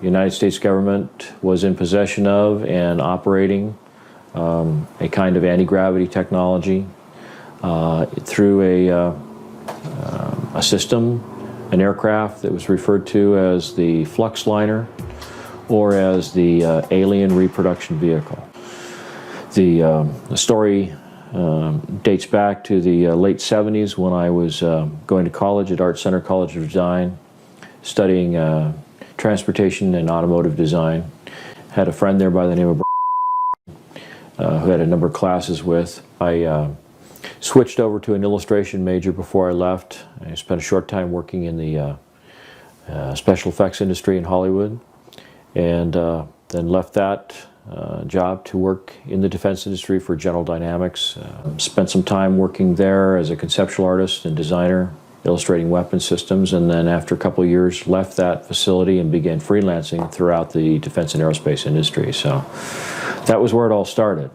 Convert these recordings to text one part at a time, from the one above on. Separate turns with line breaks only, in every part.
United States government was in possession of and operating a kind of anti-gravity technology through a system, an aircraft that was referred to as the flux liner or as the alien reproduction vehicle. The story dates back to the late 70s when I was going to college at Art Center College of Design, studying transportation and automotive design. Had a friend there by the name of who had a number of classes with. I switched over to an illustration major before I left. I spent a short time working in the special effects industry in Hollywood, and then left that job to work in the defense industry for General Dynamics. Spent some time working there as a conceptual artist and designer, illustrating weapon systems, and then after a couple of years left that facility and began freelancing throughout the defense and aerospace industry. So that was where it all started.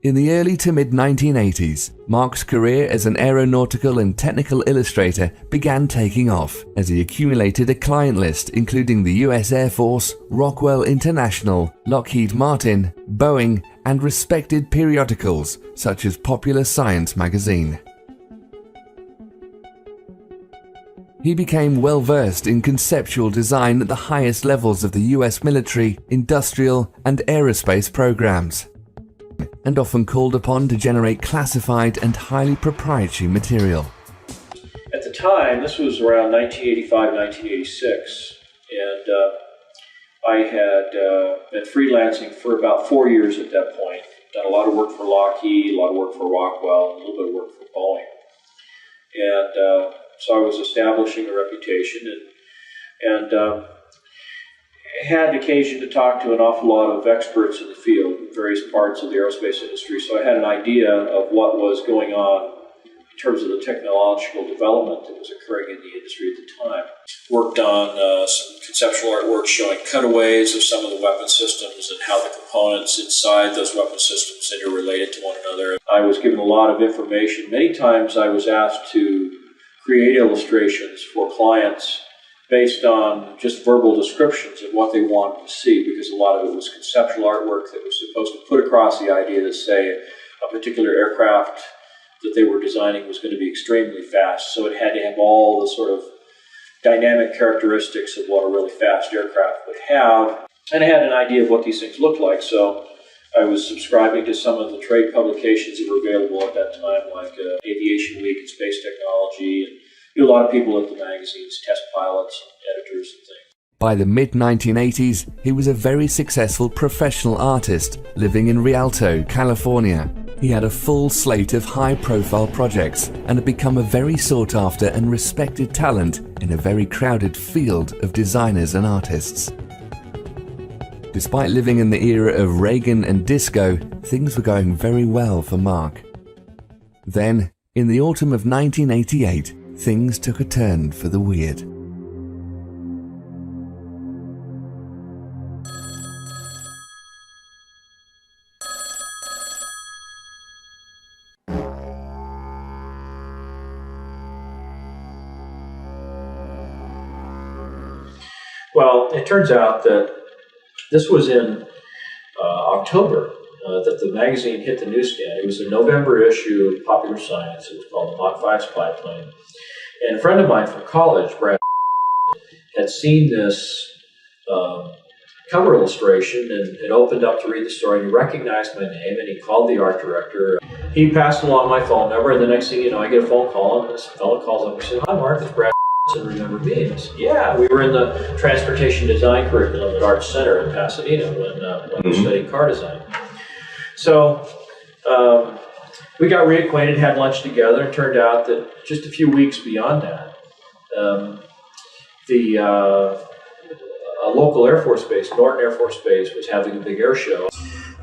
In the early to mid-1980s, Mark's career as an aeronautical and technical illustrator began taking off as he accumulated a client list including the US Air Force, Rockwell International, Lockheed Martin, Boeing, and respected periodicals such as Popular Science magazine. He became well-versed in conceptual design at the highest levels of the US military, industrial, and aerospace programs, and often called upon to generate classified and highly proprietary material.
At the time, this was around 1985, 1986, and I had been freelancing for about 4 years at that point. Done a lot of work for Lockheed, a lot of work for Rockwell, and a little bit of work for Boeing. And so I was establishing a reputation and had occasion to talk to an awful lot of experts in the field, in various parts of the aerospace industry, so I had an idea of what was going on in terms of the technological development that was occurring in the industry at the time. Worked on some conceptual artwork showing cutaways of some of the weapon systems and how the components inside those weapon systems interrelated to one another. I was given a lot of information. Many times I was asked to create illustrations for clients based on just verbal descriptions of what they wanted to see, because a lot of it was conceptual artwork that was supposed to put across the idea that, say, a particular aircraft that they were designing was going to be extremely fast, so it had to have all the sort of dynamic characteristics of what a really fast aircraft would have, and I had an idea of what these things looked like, so I was subscribing to some of the trade publications that were available at that time, like Aviation Week and Space Technology, and a lot of people at the magazines, test pilots, editors, and things.
By the mid-1980s, he was a very successful professional artist living in Rialto, California. He had a full slate of high-profile projects and had become a very sought-after and respected talent in a very crowded field of designers and artists. Despite living in the era of Reagan and disco, things were going very well for Mark. Then, in the autumn of 1988, things took a turn for the weird.
Well, it turns out that this was in October that the magazine hit the newsstand. It was a November issue of Popular Science. It was called the Mach 5 Spy Plane. And a friend of mine from college, Brad, had seen this cover illustration and opened up to read the story, and he recognized my name, and he called the art director. He passed along my phone number, and the next thing you know, I get a phone call, and this fellow calls up and says, "Hi, Mark, it's Brad. And remember me?" And I said, "Yeah, we were in the transportation design curriculum at Art Center in Pasadena when we studied car design." So we got reacquainted, had lunch together, and it turned out that just a few weeks beyond that, a local Air Force base, Norton Air Force Base, was having a big air show.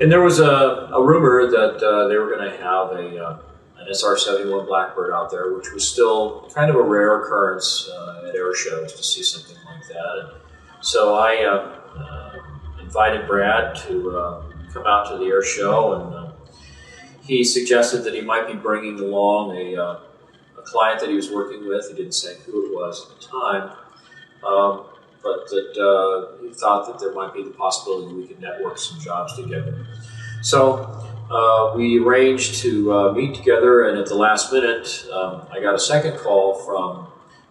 And there was a rumor that they were going to have an SR-71 Blackbird out there, which was still kind of a rare occurrence at air shows to see something like that. And so I invited Brad to come out to the air show, and he suggested that he might be bringing along a client that he was working with. He didn't say who it was at the time. but that he thought that there might be the possibility we could network some jobs together. So we arranged to meet together, and at the last minute, I got a second call from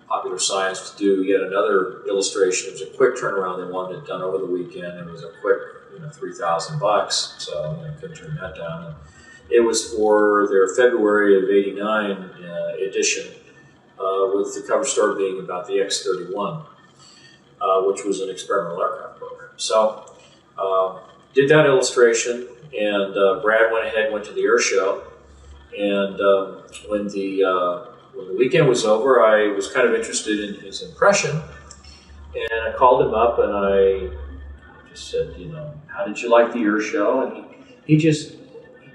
Popular Science to do yet another illustration. It was a quick turnaround. They wanted it done over the weekend. It was a quick, $3,000, so I couldn't turn that down. And it was for their February of '89 edition, with the cover story being about the X-31, which was an experimental aircraft program. So did that illustration, and Brad went ahead and went to the air show. And when the weekend was over, I was kind of interested in his impression, and I called him up and I just said, how did you like the air show? And he just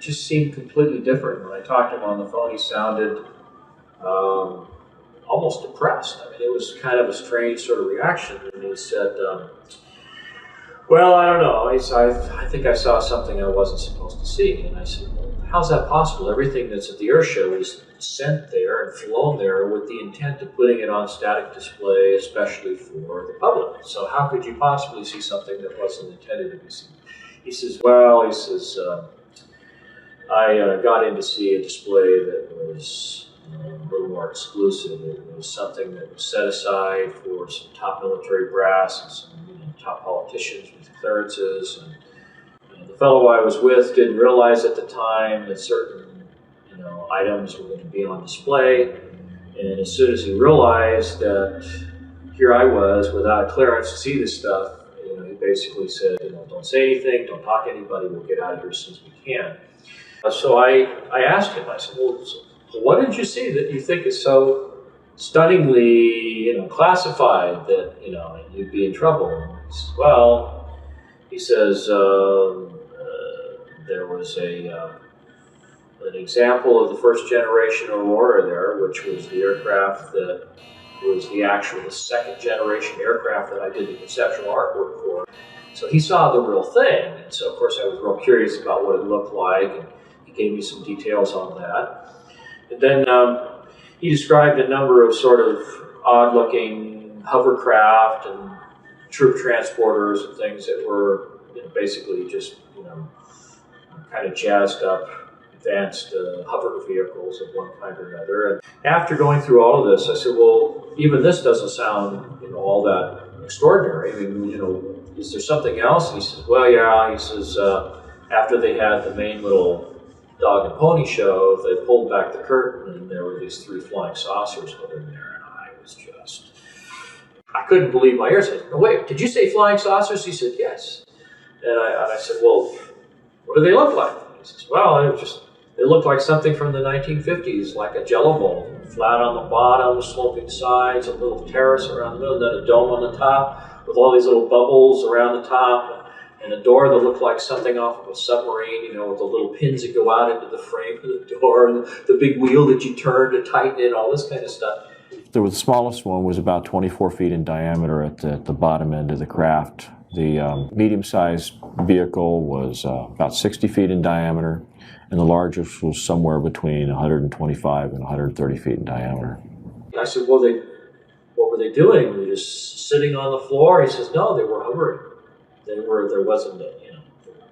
seemed completely different. When I talked to him on the phone, he sounded almost depressed. I mean, it was kind of a strange sort of reaction. And he said, well, I don't know. I think I saw something I wasn't supposed to see. And I said, well, how's that possible? Everything that's at the air show is sent there and flown there with the intent of putting it on static display, especially for the public. So how could you possibly see something that wasn't intended to be seen? He says, well, I got in to see a display that was a little more exclusive. It was something that was set aside for some top military brass and some top politicians with clearances. And the fellow I was with didn't realize at the time that certain items were going to be on display. And as soon as he realized that here I was without a clearance to see this stuff, he basically said, don't say anything, don't talk to anybody, we'll get out of here as soon as we can. So I asked him, I said, well, what did you see that you think is so stunningly, classified that, you'd be in trouble? And he says, well, he says, there was an example of the first generation Aurora there, which was the aircraft that was the second generation aircraft that I did the conceptual artwork for. So he saw the real thing. And so, of course, I was real curious about what it looked like, and he gave me some details on that. And then he described a number of sort of odd-looking hovercraft and troop transporters and things that were basically just, kind of jazzed up, advanced hover vehicles of one kind or another. And after going through all of this, I said, well, even this doesn't sound, all that extraordinary. I mean, is there something else? And he says, well, yeah. He says, after they had the main little dog and pony show, they pulled back the curtain and there were these 3 flying saucers hovering there. And I couldn't believe my ears. I said, no, wait, did you say flying saucers? He said, yes. And I said, well, what do they look like? He says, well, they look like something from the 1950s, like a jello bowl, flat on the bottom, sloping sides, a little terrace around the middle, and then a dome on the top with all these little bubbles around the top, and a door that looked like something off of a submarine, with the little pins that go out into the frame of the door, and the big wheel that you turn to tighten it, all this kind of stuff.
The smallest one was about 24 feet in diameter at the bottom end of the craft. The medium-sized vehicle was about 60 feet in diameter, and the largest was somewhere between 125 and 130 feet in diameter.
I said, well, what were they doing? Were they just sitting on the floor? He says, no, they were hovering. There wasn't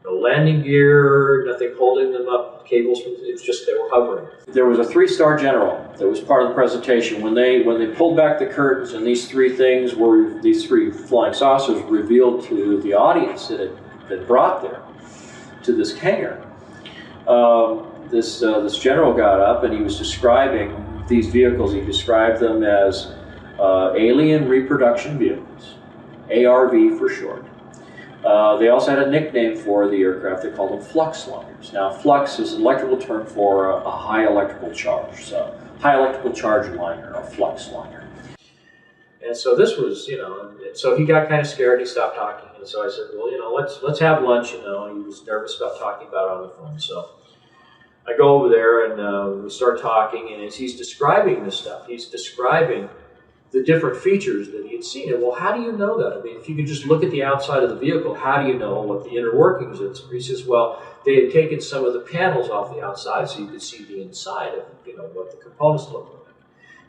no landing gear, nothing holding them up, cables. It's just they were hovering. There was a 3-star general that was part of the presentation. When they pulled back the curtains and these 3 flying saucers revealed to the audience that brought there to this hangar. This general got up and he was describing these vehicles. He described them as alien reproduction vehicles, ARV for short. They also had a nickname for the aircraft. They called them flux liners. Now, flux is an electrical term for a high electrical charge. So, high electrical charge liner, a flux liner. And so this was, so he got kind of scared. He stopped talking. And so I said, well, let's have lunch. He was nervous about talking about it on the phone. So I go over there and we start talking. And as he's describing this stuff, he's describing the different features that he had seen. And well, how do you know that? I mean, if you could just look at the outside of the vehicle, how do you know what the inner workings is? He says, well, they had taken some of the panels off the outside so you could see the inside of, what the components look like.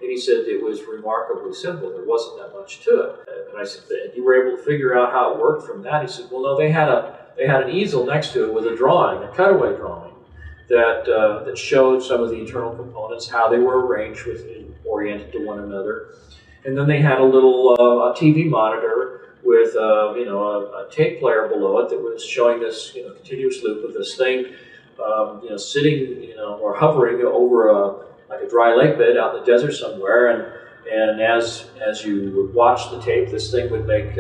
And he said it was remarkably simple. There wasn't that much to it. And I said, you were able to figure out how it worked from that? He said, well, no, they had an easel next to it with a drawing, a cutaway drawing, that showed some of the internal components, how they were arranged oriented to one another. And then they had a little a TV monitor with a tape player below it that was showing this continuous loop of this thing sitting or hovering over like a dry lake bed out in the desert somewhere, and as you would watch the tape, this thing would make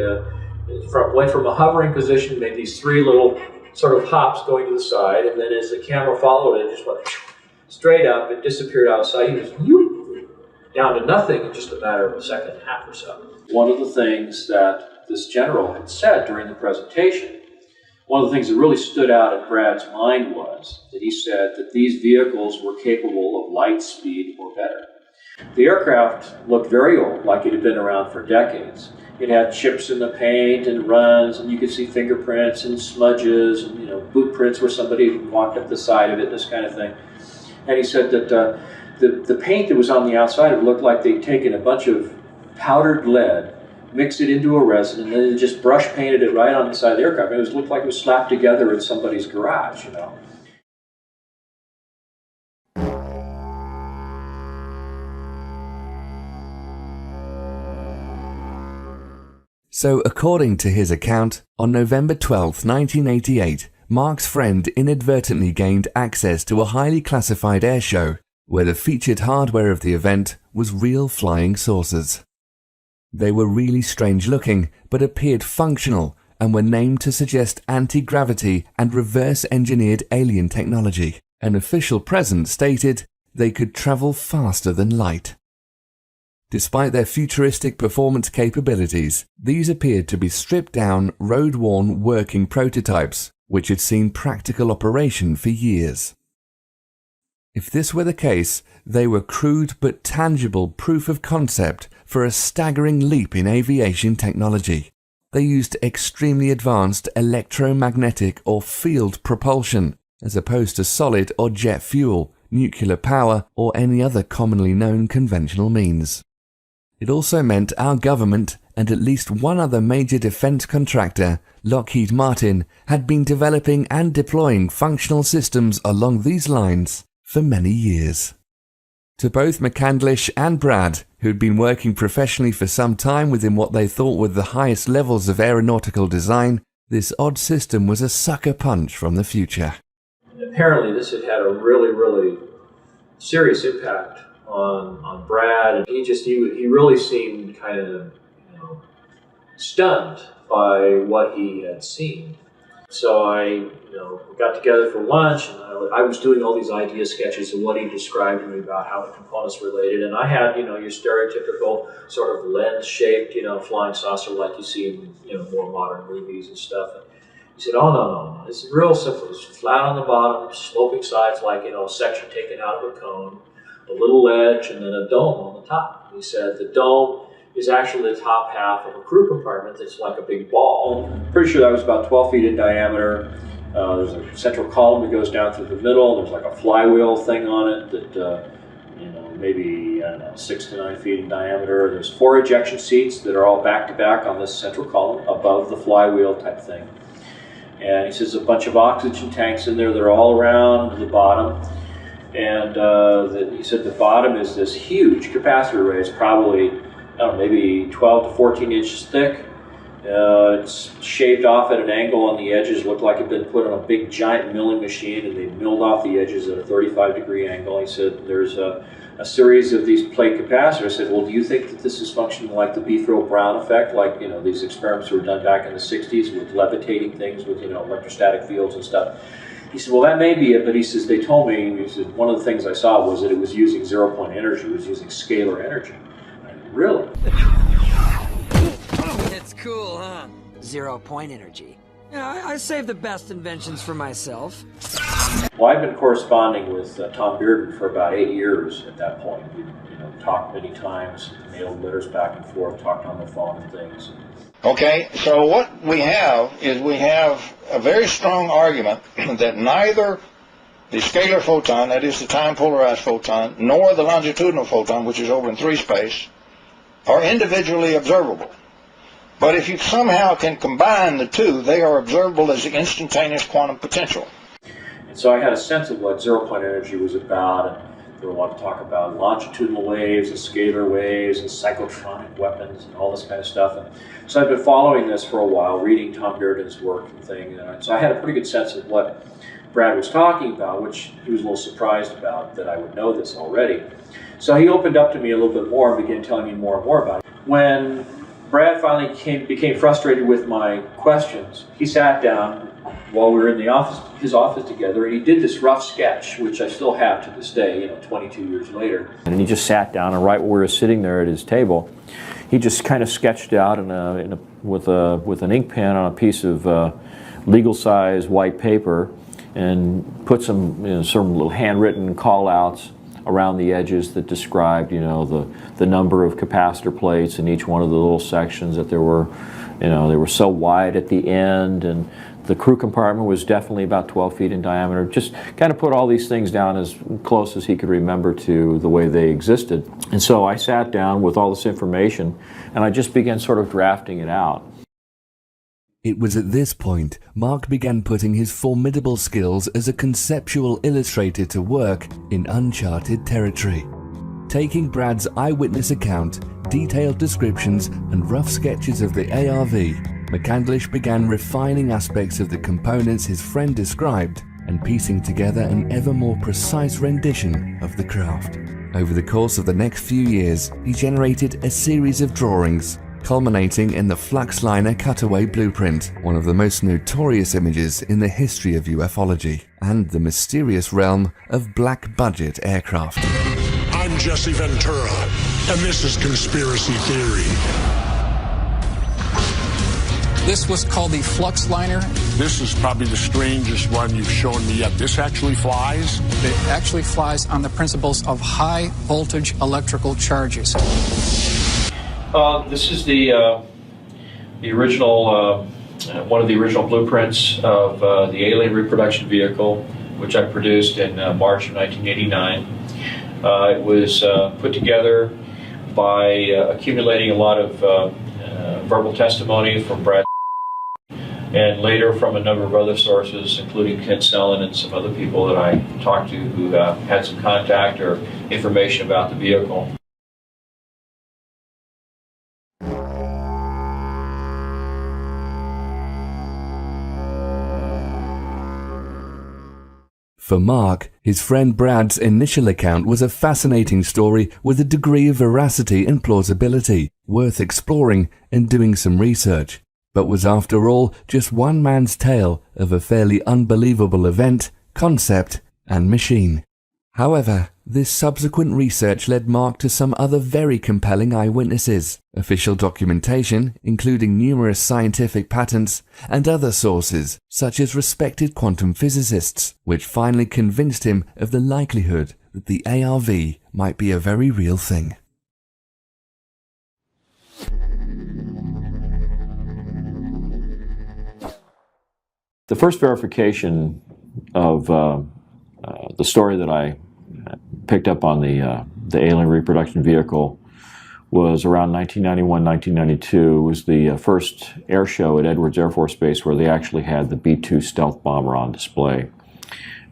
went from a hovering position, made these three little sort of hops going to the side, and then as the camera followed it, just went straight up and disappeared out of sight. It was down to nothing in just a matter of a second and a half or so. One of the things that this general had said during the presentation, one of the things that really stood out in Brad's mind was that he said that these vehicles were capable of light speed or better. The aircraft looked very old, like it had been around for decades. It had chips in the paint and runs, and you could see fingerprints and smudges and boot prints where somebody walked up the side of it, this kind of thing. And he said that the paint that was on the outside, it looked like they'd taken a bunch of powdered lead, mixed it into a resin, and then just brush painted it right on the side of the aircraft. It looked like it was slapped together in somebody's garage,
So, according to his account, on November 12, 1988, Mark's friend inadvertently gained access to a highly classified airshow, where the featured hardware of the event was real flying saucers. They were really strange looking, but appeared functional, and were named to suggest anti-gravity and reverse-engineered alien technology. An official presence stated they could travel faster than light. Despite their futuristic performance capabilities, these appeared to be stripped-down, road-worn working prototypes, which had seen practical operation for years. If this were the case, they were crude but tangible proof of concept for a staggering leap in aviation technology. They used extremely advanced electromagnetic or field propulsion, as opposed to solid or jet fuel, nuclear power, or any other commonly known conventional means. It also meant our government and at least one other major defense contractor, Lockheed Martin, had been developing and deploying functional systems along these lines for many years. To both McCandlish and Brad, who'd been working professionally for some time within what they thought were the highest levels of aeronautical design, this odd system was a sucker punch from the future.
Apparently this had had a really, really serious impact on Brad, and he really seemed kind of stunned by what he had seen. So we got together for lunch, and I was doing all these idea sketches of what he described to me about how the components related, and I had your stereotypical sort of lens-shaped flying saucer like you see in more modern movies and stuff. And he said, "Oh no, this is real simple. It's flat on the bottom, sloping sides like a section taken out of a cone, a little ledge, and then a dome on the top." And he said the dome is actually the top half of a crew compartment that's like a big ball. I'm pretty sure that was about 12 feet in diameter. There's a central column that goes down through the middle. There's like a flywheel thing on it that, maybe, 6 to 9 feet in diameter. There's 4 ejection seats that are all back to back on this central column above the flywheel type thing. And he says a bunch of oxygen tanks in there. They're all around the bottom. And he said the bottom is this huge capacitor array. It's probably maybe 12 to 14 inches thick. It's shaved off at an angle on the edges, looked like it had been put on a big giant milling machine, and they milled off the edges at a 35-degree angle. He said there's a series of these plate capacitors. I said, well, do you think that this is functioning like the Beethrow-Brown effect, like these experiments were done back in the 60s with levitating things with electrostatic fields and stuff? He said, well, that may be it, but he says, they told me, he said, one of the things I saw was that it was using zero-point energy, it was using scalar energy. Really?
It's cool, huh? 0-point energy. I save the best inventions for myself.
Well, I've been corresponding with Tom Bearden for about 8 years at that point. We talked many times, mailed letters back and forth, talked on the phone and things.
Okay, so what we have is we have a very strong argument that neither the scalar photon, that is the time-polarized photon, nor the longitudinal photon, which is over in 3 space, are individually observable. But if you somehow can combine the two, they are observable as the instantaneous quantum potential.
And so I had a sense of what zero-point energy was about, and there were a lot of talk about longitudinal waves and scalar waves and cyclotronic weapons and all this kind of stuff. And so I've been following this for a while, reading Tom Bearden's work and things. And so I had a pretty good sense of what Brad was talking about, which he was a little surprised about that I would know this already. So he opened up to me a little bit more and began telling me more and more about it. When Brad finally became frustrated with my questions, he sat down while we were in his office together, and he did this rough sketch, which I still have to this day, 22 years later.
And he just sat down, and right where we were sitting there at his table, he just kind of sketched out with an ink pen on a piece of legal-size white paper, and put some some little handwritten call-outs around the edges that described the number of capacitor plates in each one of the little sections, that they were so wide at the end, and the crew compartment was definitely about 12 feet in diameter. Just kind of put all these things down as close as he could remember to the way they existed. And so I sat down with all this information, and I just began sort of drafting it out.
It was at this point Mark began putting his formidable skills as a conceptual illustrator to work in uncharted territory. Taking Brad's eyewitness account, detailed descriptions and rough sketches of the ARV, McCandlish began refining aspects of the components his friend described and piecing together an ever more precise rendition of the craft. Over the course of the next few years, he generated a series of drawings, culminating in the Fluxliner cutaway blueprint, one of the most notorious images in the history of ufology, and the mysterious realm of black-budget aircraft.
I'm Jesse Ventura, and this is Conspiracy Theory.
This was called the Fluxliner.
This is probably the strangest one you've shown me yet. This actually flies?
It actually flies on the principles of high voltage electrical charges.
This is the original, one of the original blueprints of the alien reproduction vehicle, which I produced in March of 1989. It was put together by accumulating a lot of verbal testimony from Brad, and later from a number of other sources, including Ken Sellen and some other people that I talked to who had some contact or information about the vehicle.
For Mark, his friend Brad's initial account was a fascinating story with a degree of veracity and plausibility, worth exploring and doing some research, but was after all just one man's tale of a fairly unbelievable event, concept, and machine. However, this subsequent research led Mark to some other very compelling eyewitnesses, official documentation, including numerous scientific patents, and other sources, such as respected quantum physicists, which finally convinced him of the likelihood that the ARV might be a very real thing.
The first verification of the story that I picked up on the alien reproduction vehicle was around 1991, 1992. It was the first air show at Edwards Air Force Base where they actually had the B-2 stealth bomber on display.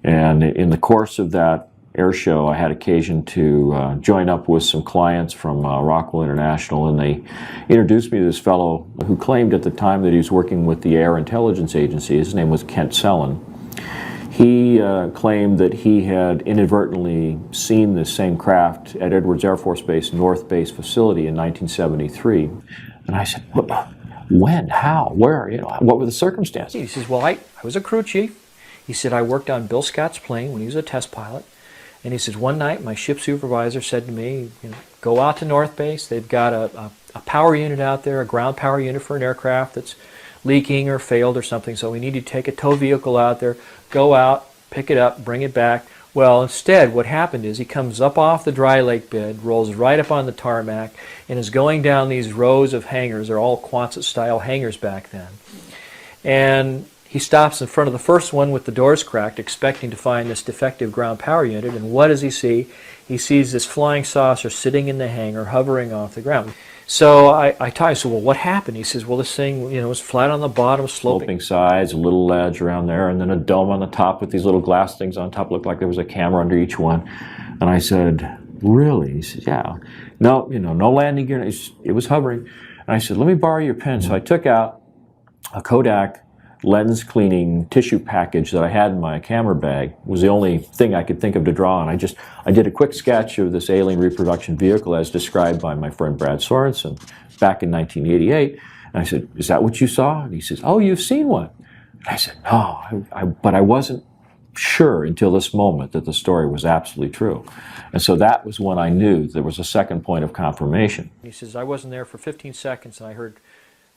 And in the course of that air show, I had occasion to join up with some clients from Rockwell International, and they introduced me to this fellow who claimed at the time that he was working with the Air Intelligence Agency. His name was Kent Sellen. He claimed that he had inadvertently seen this same craft at Edwards Air Force Base North Base facility in 1973. And I said, when, how, where, what were the circumstances?
He says, well, I was a crew chief. He said, I worked on Bill Scott's plane when he was a test pilot. And he says, one night my ship supervisor said to me, go out to North Base. They've got a power unit out there, a ground power unit for an aircraft that's leaking or failed or something, so we need to take a tow vehicle out there, go out, pick it up, bring it back. Well, instead, what happened is he comes up off the dry lake bed, rolls right up on the tarmac, and is going down these rows of hangars. They're all Quonset-style hangars back then. And He stops in front of the first one with the doors cracked, expecting to find this defective ground power unit, and what does he see? He sees this flying saucer sitting in the hangar, hovering off the ground. So I tell him, so well, what happened? He says, well, this thing, was flat on the bottom, sloping
sides, a little ledge around there, and then a dome on the top with these little glass things on top. Looked like there was a camera under each one. And I said, really? He said, yeah. No, no landing gear. It was hovering. And I said, let me borrow your pen. So I took out a Kodak lens cleaning tissue package that I had in my camera bag. It was the only thing I could think of to draw on. I did a quick sketch of this alien reproduction vehicle as described by my friend Brad Sorensen back in 1988. And I said, is that what you saw? And he says, oh, you've seen one. And I said, no, but I wasn't sure until this moment that the story was absolutely true. And so that was when I knew there was a second point of confirmation.
He says, I wasn't there for 15 seconds and I heard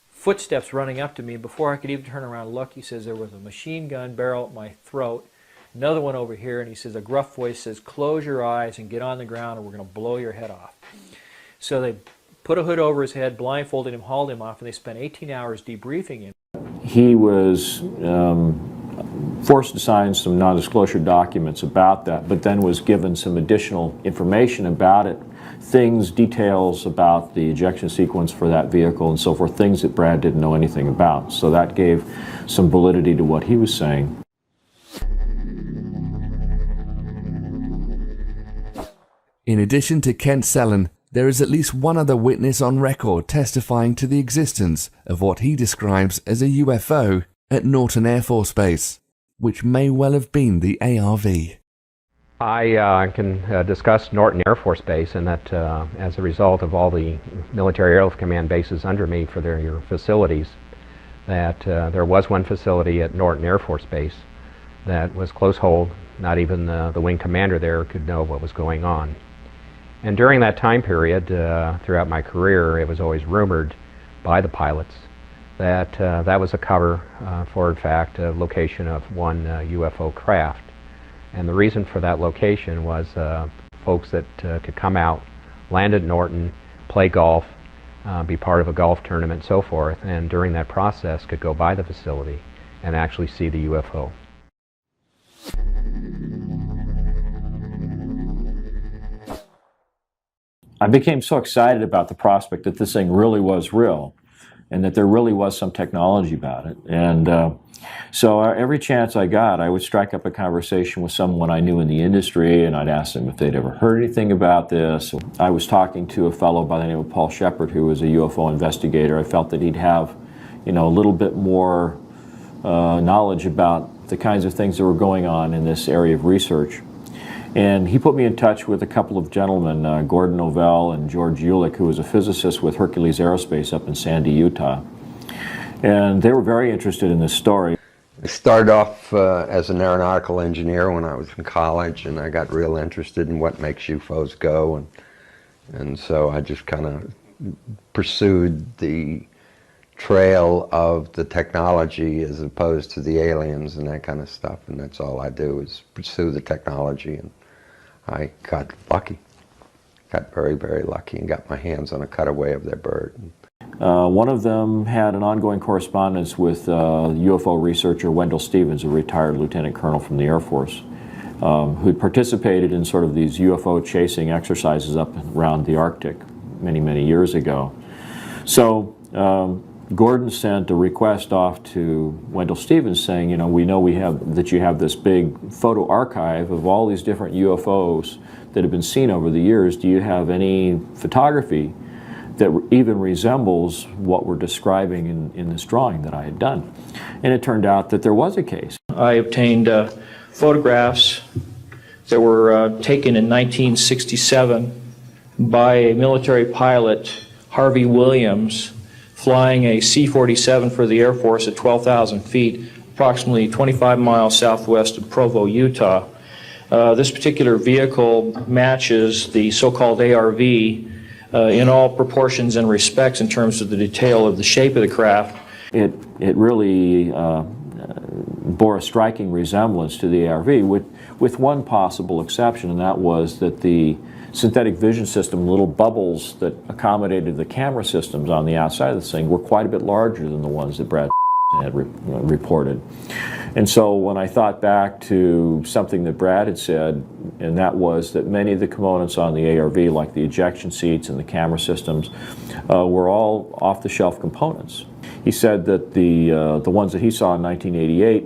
footsteps running up to me. Before I could even turn around and look, he says, there was a machine gun barrel at my throat, another one over here, and he says, a gruff voice says, close your eyes and get on the ground or we're going to blow your head off. So they put a hood over his head, blindfolded him, hauled him off, and they spent 18 hours debriefing him.
He was forced to sign some non-disclosure documents about that, but then was given some additional information about it, details about the ejection sequence for that vehicle and so forth, things that Brad didn't know anything about. So that gave some validity to what he was saying.
In addition to Kent Sellen, there is at least one other witness on record testifying to the existence of what he describes as a UFO at Norton Air Force Base, which may well have been the ARV.
I can discuss Norton Air Force Base, and that as a result of all the military airlift command bases under me for their facilities, that there was one facility at Norton Air Force Base that was close hold. Not even the wing commander there could know what was going on. And during that time period, throughout my career, it was always rumored by the pilots that that was a cover for, in fact, a location of one UFO craft. And the reason for that location was folks that could come out, land at Norton, play golf, be part of a golf tournament and so forth, and during that process could go by the facility and actually see the UFO.
I became so excited about the prospect that this thing really was real and that there really was some technology about it. And so every chance I got, I would strike up a conversation with someone I knew in the industry, and I'd ask them if they'd ever heard anything about this. I was talking to a fellow by the name of Paul Shepard, who was a UFO investigator. I felt that he'd have, a little bit more knowledge about the kinds of things that were going on in this area of research. And he put me in touch with a couple of gentlemen, Gordon Novell and George Ulick, who was a physicist with Hercules Aerospace up in Sandy, Utah. And they were very interested in this story.
I started off as an aeronautical engineer when I was in college, and I got real interested in what makes UFOs go. And so I just kind of pursued the trail of the technology as opposed to the aliens and that kind of stuff. And that's all I do is pursue the technology. And I got lucky, got very, very lucky, and got my hands on a cutaway of their bird.
One of them had an ongoing correspondence with UFO researcher Wendell Stevens, a retired lieutenant colonel from the Air Force, who'd participated in sort of these UFO chasing exercises up around the Arctic many, many years ago. So Gordon sent a request off to Wendell Stevens saying, we know that you have this big photo archive of all these different UFOs that have been seen over the years. Do you have any photography that even resembles what we're describing in this drawing that I had done? And it turned out that there was a case.
I obtained photographs that were taken in 1967 by a military pilot, Harvey Williams, flying a C-47 for the Air Force at 12,000 feet, approximately 25 miles southwest of Provo, Utah. This particular vehicle matches the so-called ARV in all proportions and respects in terms of the detail of the shape of the craft.
It really bore a striking resemblance to the ARV with one possible exception, and that was that the synthetic vision system, little bubbles that accommodated the camera systems on the outside of this thing, were quite a bit larger than the ones that Brad had reported. And so when I thought back to something that Brad had said, and that was that many of the components on the ARV, like the ejection seats and the camera systems, were all off-the-shelf components. He said that the ones that he saw in 1988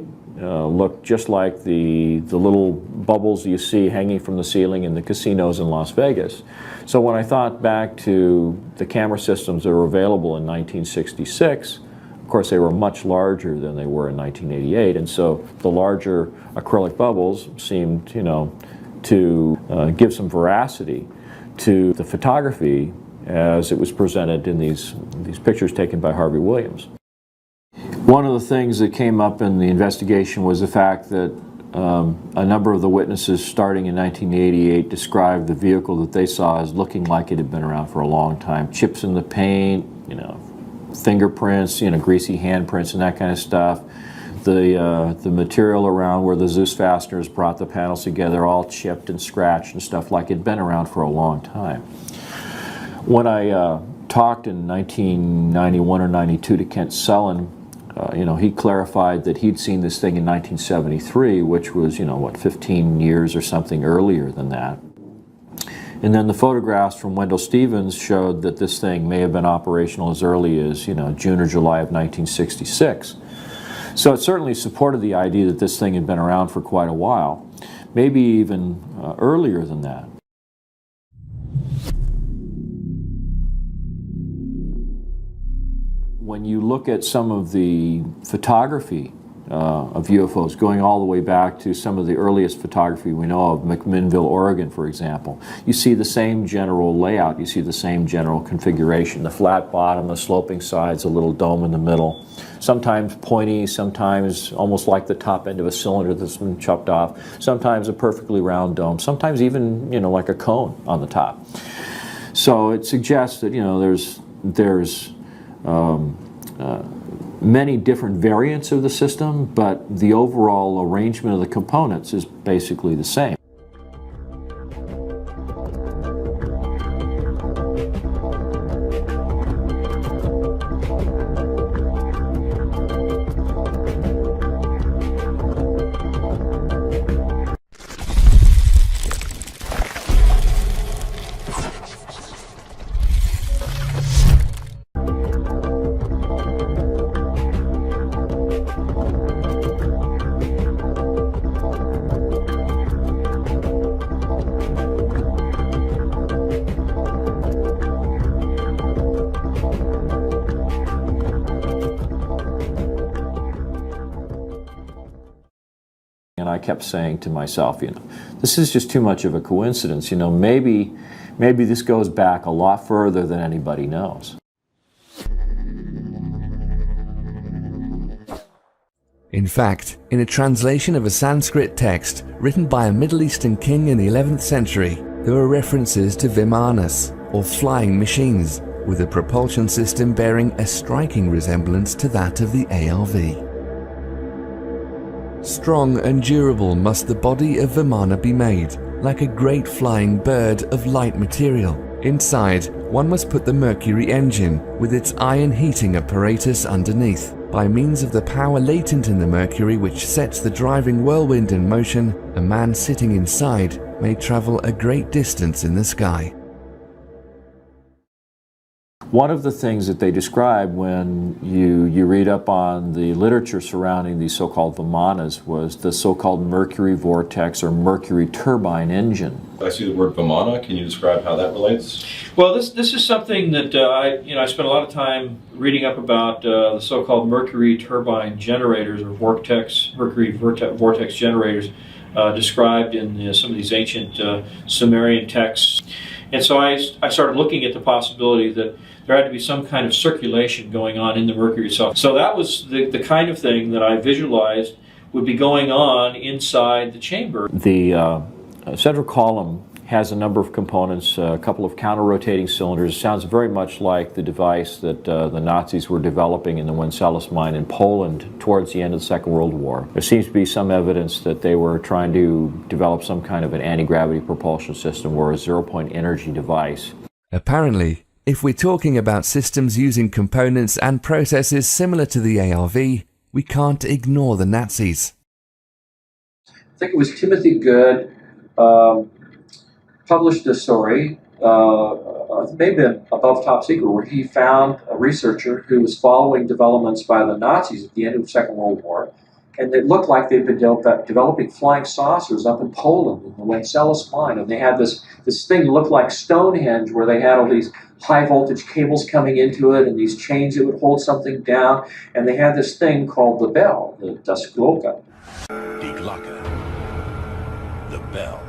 looked just like the little bubbles you see hanging from the ceiling in the casinos in Las Vegas. So when I thought back to the camera systems that were available in 1966, of course they were much larger than they were in 1988, and so the larger acrylic bubbles seemed, to give some veracity to the photography as it was presented in these pictures taken by Harvey Williams. One of the things that came up in the investigation was the fact that a number of the witnesses starting in 1988 described the vehicle that they saw as looking like it had been around for a long time. Chips in the paint, fingerprints, greasy handprints and that kind of stuff. The material around where the Zeus fasteners brought the panels together all chipped and scratched and stuff like it had been around for a long time. When I talked in 1991 or 92 to Kent Sullen, he clarified that he'd seen this thing in 1973, which was, 15 years or something earlier than that. And then the photographs from Wendell Stevens showed that this thing may have been operational as early as, June or July of 1966. So it certainly supported the idea that this thing had been around for quite a while, maybe even earlier than that. When you look at some of the photography of UFOs, going all the way back to some of the earliest photography we know of, McMinnville, Oregon, for example, you see the same general layout, you see the same general configuration, the flat bottom, the sloping sides, a little dome in the middle, sometimes pointy, sometimes almost like the top end of a cylinder that's been chopped off, sometimes a perfectly round dome, sometimes even, like a cone on the top. So it suggests that, there's many different variants of the system, but the overall arrangement of the components is basically the same. And I kept saying to myself, this is just too much of a coincidence. Maybe this goes back a lot further than anybody knows.
In fact, in a translation of a Sanskrit text written by a Middle Eastern king in the 11th century, there were references to Vimanas, or flying machines, with a propulsion system bearing a striking resemblance to that of the ARV. Strong and durable must the body of Vimana be made, like a great flying bird of light material. Inside, one must put the Mercury engine, with its iron heating apparatus underneath. By means of the power latent in the Mercury which sets the driving whirlwind in motion, a man sitting inside may travel a great distance in the sky.
One of the things that they described when you read up on the literature surrounding these so-called Vimanas was the so-called Mercury vortex or Mercury turbine engine.
I see the word Vimana. Can you describe how that relates?
Well, this is something that I spent a lot of time reading up about the so-called Mercury turbine generators or Mercury vortex generators described in some of these ancient Sumerian texts. And so I started looking at the possibility that there had to be some kind of circulation going on in the Mercury itself. So that was the kind of thing that I visualized would be going on inside the chamber.
The central column has a number of components, a couple of counter-rotating cylinders. It sounds very much like the device that the Nazis were developing in the Wenceslaus mine in Poland towards the end of the Second World War. There seems to be some evidence that they were trying to develop some kind of an anti-gravity propulsion system or a zero-point energy device.
Apparently, if we're talking about systems using components and processes similar to the ARV, We can't ignore the Nazis.
I think it was Timothy Good published a story, it may have been above top secret, where he found a researcher who was following developments by the Nazis at the end of the Second World War, and it looked like they'd been developing flying saucers up in Poland in the Wenceslas mine, and they had this thing looked like Stonehenge, where they had all these high voltage cables coming into it and these chains that would hold something down, and they had this thing called the bell, the Das Glocke.
Die Glocke. The bell.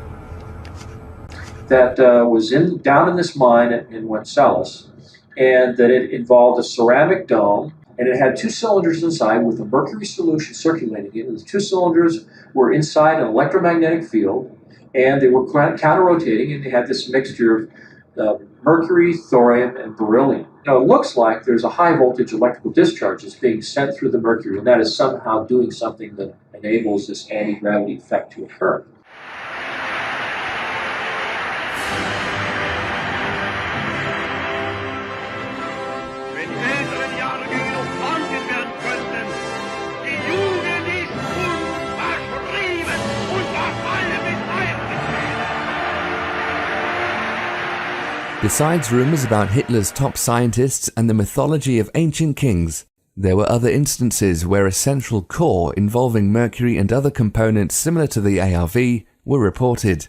That was down in this mine in Wenceslas, and that it involved a ceramic dome, and it had two cylinders inside with a mercury solution circulating in it. The two cylinders were inside an electromagnetic field, and they were counter-rotating, and they had this mixture of mercury, thorium, and beryllium. Now, it looks like there's a high-voltage electrical discharge that's being sent through the mercury, and that is somehow doing something that enables this anti-gravity effect to occur.
Besides rumours about Hitler's top scientists and the mythology of ancient kings, there were other instances where a central core involving mercury and other components similar to the ARV were reported.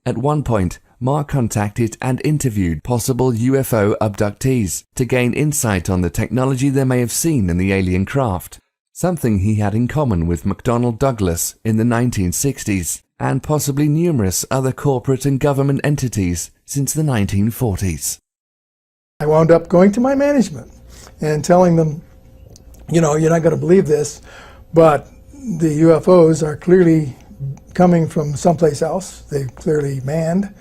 At one point, Mark contacted and interviewed possible UFO abductees to gain insight on the technology they may have seen in the alien craft, something he had in common with McDonnell Douglas in the 1960s, and possibly numerous other corporate and government entities since the 1940s.
I wound up going to my management and telling them, you know, you're not going to believe this, but the UFOs are clearly coming from someplace else. They're clearly manned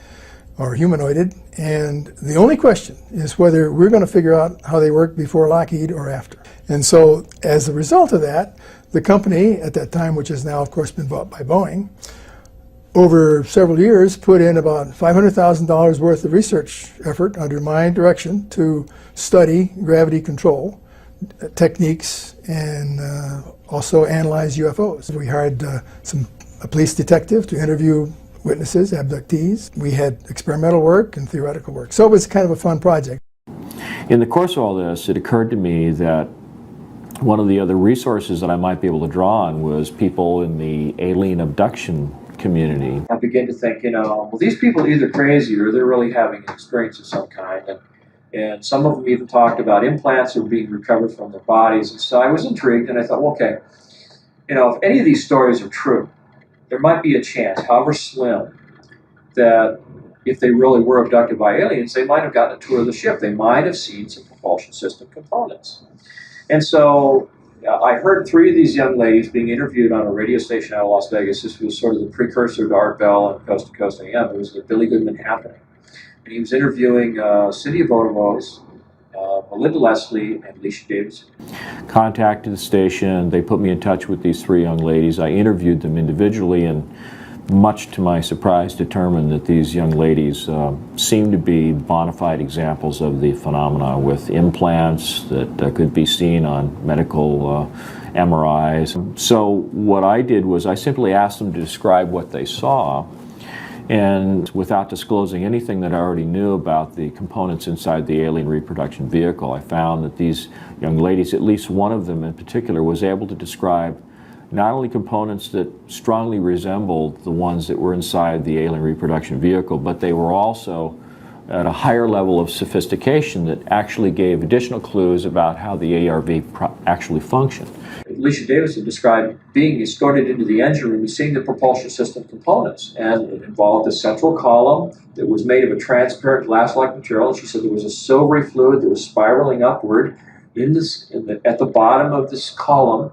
or humanoided, and the only question is whether we're going to figure out how they work before Lockheed or after. And so as a result of that, the company at that time, which has now of course been bought by Boeing, over several years put in about $500,000 worth of research effort under my direction to study gravity control techniques and also analyze UFOs. We hired a police detective to interview witnesses, abductees. We had experimental work and theoretical work. So it was kind of a fun project.
In the course of all this, it occurred to me that one of the other resources that I might be able to draw on was people in the alien abduction community.
I began to think, well, these people are either crazy or they're really having an experience of some kind. And some of them even talked about implants that were being recovered from their bodies. And so I was intrigued, and I thought, well, okay, if any of these stories are true, there might be a chance, however slim, that if they really were abducted by aliens, they might have gotten a tour of the ship. They might have seen some propulsion system components. And so I heard three of these young ladies being interviewed on a radio station out of Las Vegas. This was sort of the precursor to Art Bell and Coast to Coast AM. It was the Billy Goodman Happening. And he was interviewing City of Otavos, Melinda Leslie, and Alicia Davidson.
Contacted the station. They put me in touch with these three young ladies. I interviewed them individually, and much to my surprise determined that these young ladies seemed to be bona fide examples of the phenomena, with implants that could be seen on medical MRIs. So what I did was I simply asked them to describe what they saw, and without disclosing anything that I already knew about the components inside the alien reproduction vehicle, I found that these young ladies, at least one of them in particular, was able to describe not only components that strongly resembled the ones that were inside the alien reproduction vehicle, but they were also at a higher level of sophistication that actually gave additional clues about how the ARV actually functioned.
Alicia Davidson described being escorted into the engine room and seeing the propulsion system components. And it involved a central column that was made of a transparent glass-like material. And she said there was a silvery fluid that was spiraling upward at the bottom of this column.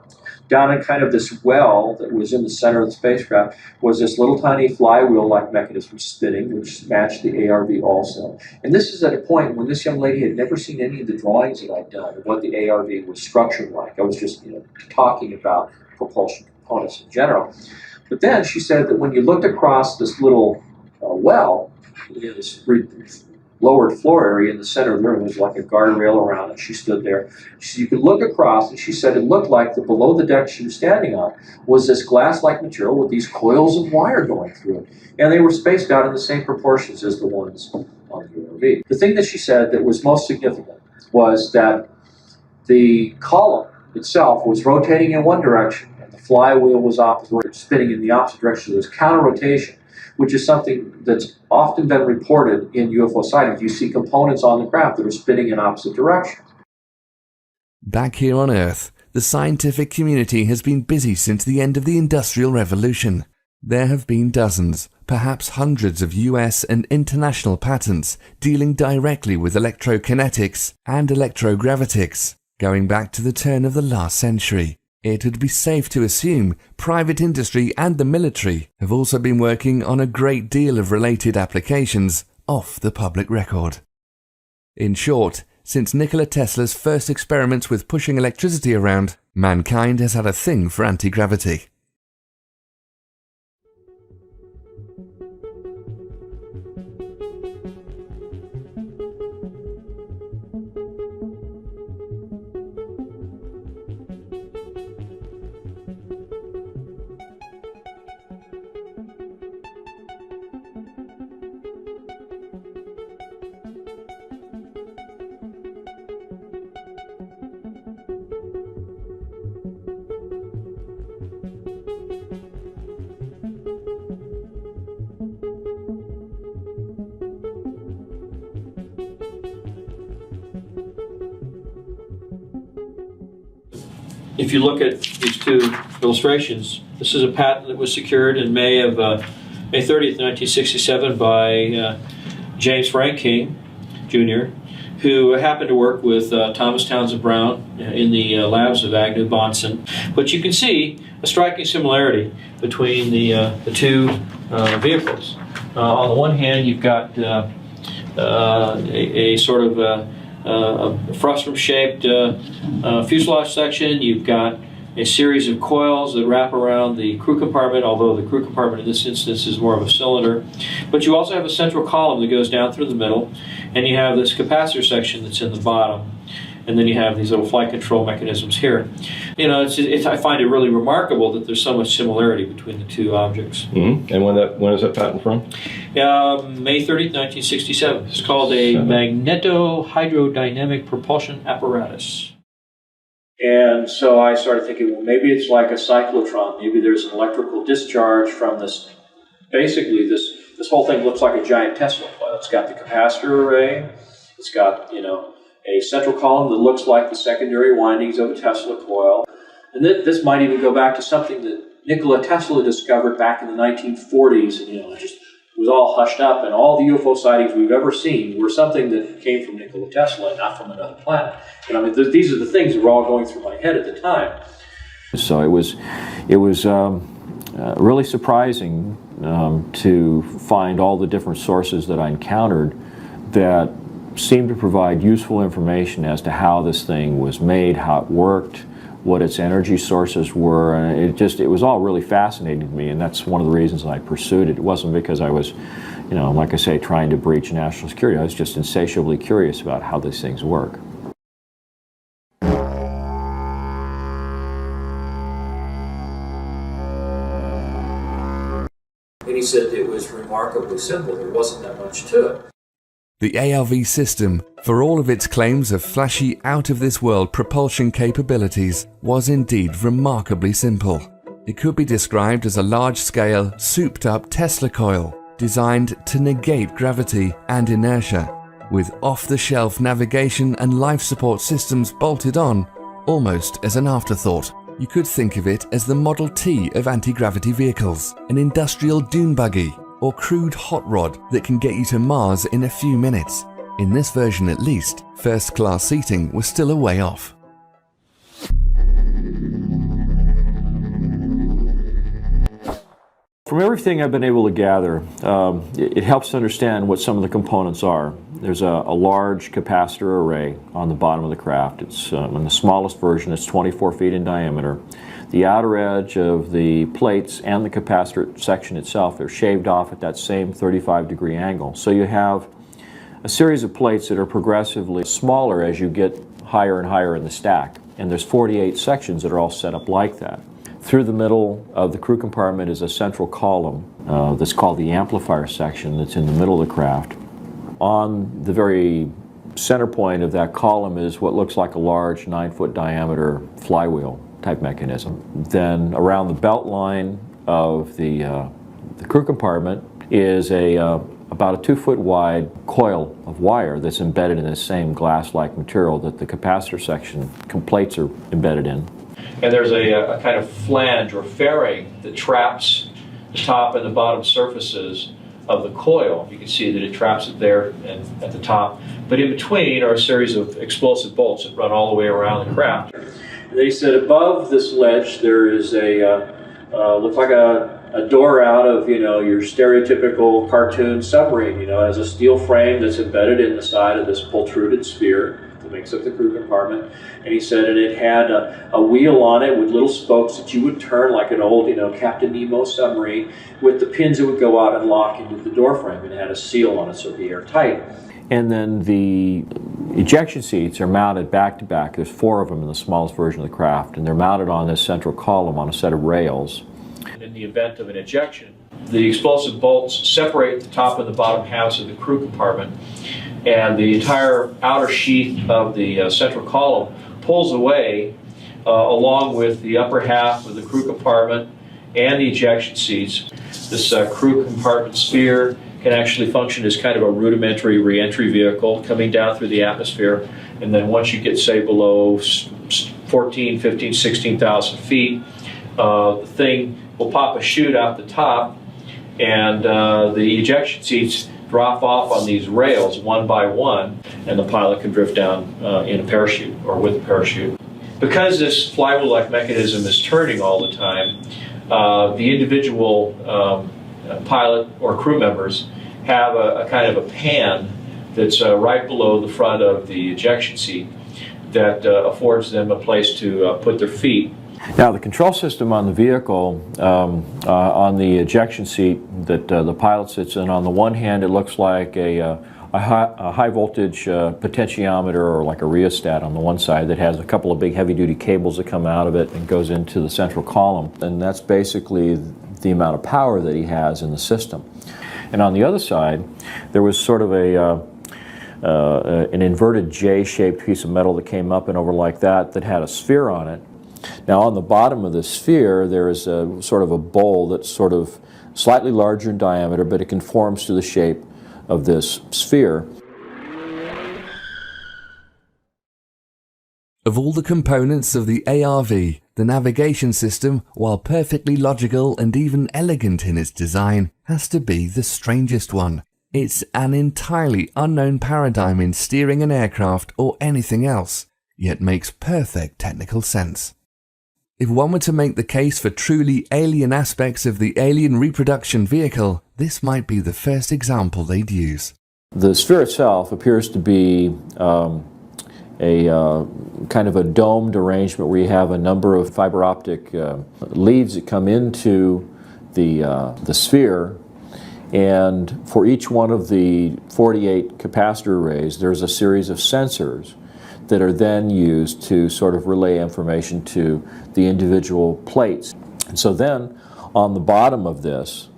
Down in kind of this well that was in the center of the spacecraft was this little tiny flywheel-like mechanism spinning, which matched the ARV also. And this is at a point when this young lady had never seen any of the drawings that I'd done of what the ARV was structured like. I was just talking about propulsion components in general. But then she said that when you looked across this little well, this lowered floor area in the center of the room. There was like a guardrail around it. She stood there. You could look across, and she said it looked like below the deck she was standing on was this glass-like material with these coils of wire going through it. And they were spaced out in the same proportions as the ones on the UAV. The thing that she said that was most significant was that the column itself was rotating in one direction, and the flywheel was spinning in the opposite direction. So there was counter-rotation, which is something that's often been reported in UFO sightings. You see components on the craft that are spinning in opposite directions.
Back here on Earth, the scientific community has been busy since the end of the Industrial Revolution. There have been dozens, perhaps hundreds of US and international patents dealing directly with electrokinetics and electrogravitics, going back to the turn of the last century. It would be safe to assume private industry and the military have also been working on a great deal of related applications off the public record. In short, since Nikola Tesla's first experiments with pushing electricity around, mankind has had a thing for anti-gravity.
If you look at these two illustrations, this is a patent that was secured in May 30th, 1967 by James Frank King, Jr., who happened to work with Thomas Townsend Brown in the labs of Agnew Bonson. But you can see a striking similarity between the two vehicles. On the one hand, you've got a sort of a frustrum-shaped fuselage section. You've got a series of coils that wrap around the crew compartment, although the crew compartment in this instance is more of a cylinder. But you also have a central column that goes down through the middle, and you have this capacitor section that's in the bottom. And then you have these little flight control mechanisms here. You know, I find it really remarkable that there's so much similarity between the two objects.
Mm-hmm. And when is that patent from?
May 30th, 1967. It's called a magneto-hydrodynamic propulsion apparatus.
And so I started thinking, well, maybe it's like a cyclotron. Maybe there's an electrical discharge from this. Basically, this whole thing looks like a giant Tesla coil. It's got the capacitor array. It's got, a central column that looks like the secondary windings of a Tesla coil. And this might even go back to something that Nikola Tesla discovered back in the 1940s. And, it just was all hushed up. And all the UFO sightings we've ever seen were something that came from Nikola Tesla and not from another planet. And these are the things that were all going through my head at the time.
So it was really surprising to find all the different sources that I encountered that seemed to provide useful information as to how this thing was made, how it worked, what its energy sources were, and it was all really fascinating to me, and that's one of the reasons I pursued it. It wasn't because I was, like I say, trying to breach national security. I was just insatiably curious about how these things work.
And he said it was remarkably simple. There wasn't that much to it.
The ARV system, for all of its claims of flashy, out-of-this-world propulsion capabilities, was indeed remarkably simple. It could be described as a large-scale, souped-up Tesla coil, designed to negate gravity and inertia, with off-the-shelf navigation and life support systems bolted on, almost as an afterthought. You could think of it as the Model T of anti-gravity vehicles, an industrial dune buggy, or crude hot rod that can get you to Mars in a few minutes. In this version at least, first-class seating was still a way off.
From everything I've been able to gather, it helps to understand what some of the components are. There's a large capacitor array on the bottom of the craft. It's in the smallest version, it's 24 feet in diameter. The outer edge of the plates and the capacitor section itself are shaved off at that same 35-degree angle. So you have a series of plates that are progressively smaller as you get higher and higher in the stack. And there's 48 sections that are all set up like that. Through the middle of the crew compartment is a central column that's called the amplifier section that's in the middle of the craft. On the very center point of that column is what looks like a large 9-foot diameter flywheel type mechanism. Then around the belt line of the crew compartment is about a 2-foot wide coil of wire that's embedded in the same glass-like material that the capacitor section plates are embedded in. And there's a kind of flange or fairing that traps the top and the bottom surfaces of the coil. You can see that it traps it there and at the top. But in between are a series of explosive bolts that run all the way around the craft. They said above this ledge there is looks like a door out of, your stereotypical cartoon submarine. It has a steel frame that's embedded in the side of this protruded sphere that makes up the crew compartment. And he said it had a wheel on it with little spokes that you would turn like an old, Captain Nemo submarine with the pins that would go out and lock into the door frame. And it had a seal on it so it'd be airtight. And then the ejection seats are mounted back to back. There's 4 of them in the smallest version of the craft, and they're mounted on this central column on a set of rails. In the event of an ejection, the explosive bolts separate the top and the bottom halves of the crew compartment, and the entire outer sheath of the central column pulls away along with the upper half of the crew compartment and the ejection seats. This crew compartment sphere can actually function as kind of a rudimentary re-entry vehicle coming down through the atmosphere, and then once you get, say, below 14, 15, 16,000 feet, the thing will pop a chute out the top, and the ejection seats drop off on these rails one by one, and the pilot can drift down in a parachute or with a parachute. Because this flywheel-like mechanism is turning all the time, the individual pilot or crew members have a kind of a pan that's right below the front of the ejection seat that affords them a place to put their feet. Now, the control system on the vehicle, on the ejection seat that the pilot sits in, on the one hand, it looks like a high voltage potentiometer or like a rheostat on the one side that has a couple of big heavy-duty cables that come out of it and goes into the central column. And that's basically the amount of power that he has in the system. And on the other side, there was sort of an inverted J-shaped piece of metal that came up and over like that had a sphere on it. Now on the bottom of the sphere there is a sort of a bowl that's sort of slightly larger in diameter, but it conforms to the shape of this sphere.
Of all the components of the ARV, the navigation system, while perfectly logical and even elegant in its design, has to be the strangest one. It's an entirely unknown paradigm in steering an aircraft or anything else, yet makes perfect technical sense. If one were to make the case for truly alien aspects of the alien reproduction vehicle, this might be the first example they'd use.
The sphere itself appears to be a kind of a domed arrangement where you have a number of fiber optic leads that come into the sphere, and for each one of the 48 capacitor arrays there's a series of sensors that are then used to sort of relay information to the individual plates. And so then on the bottom of this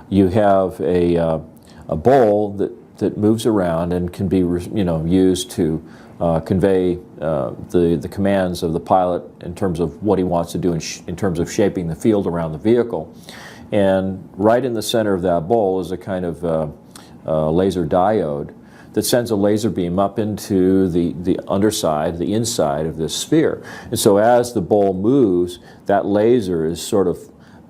you have a bowl that moves around and can be used to convey the commands of the pilot in terms of what he wants to do in terms of shaping the field around the vehicle. And right in the center of that bowl is a kind of laser diode that sends a laser beam up into the underside, the inside of this sphere. And so as the bowl moves, that laser is sort of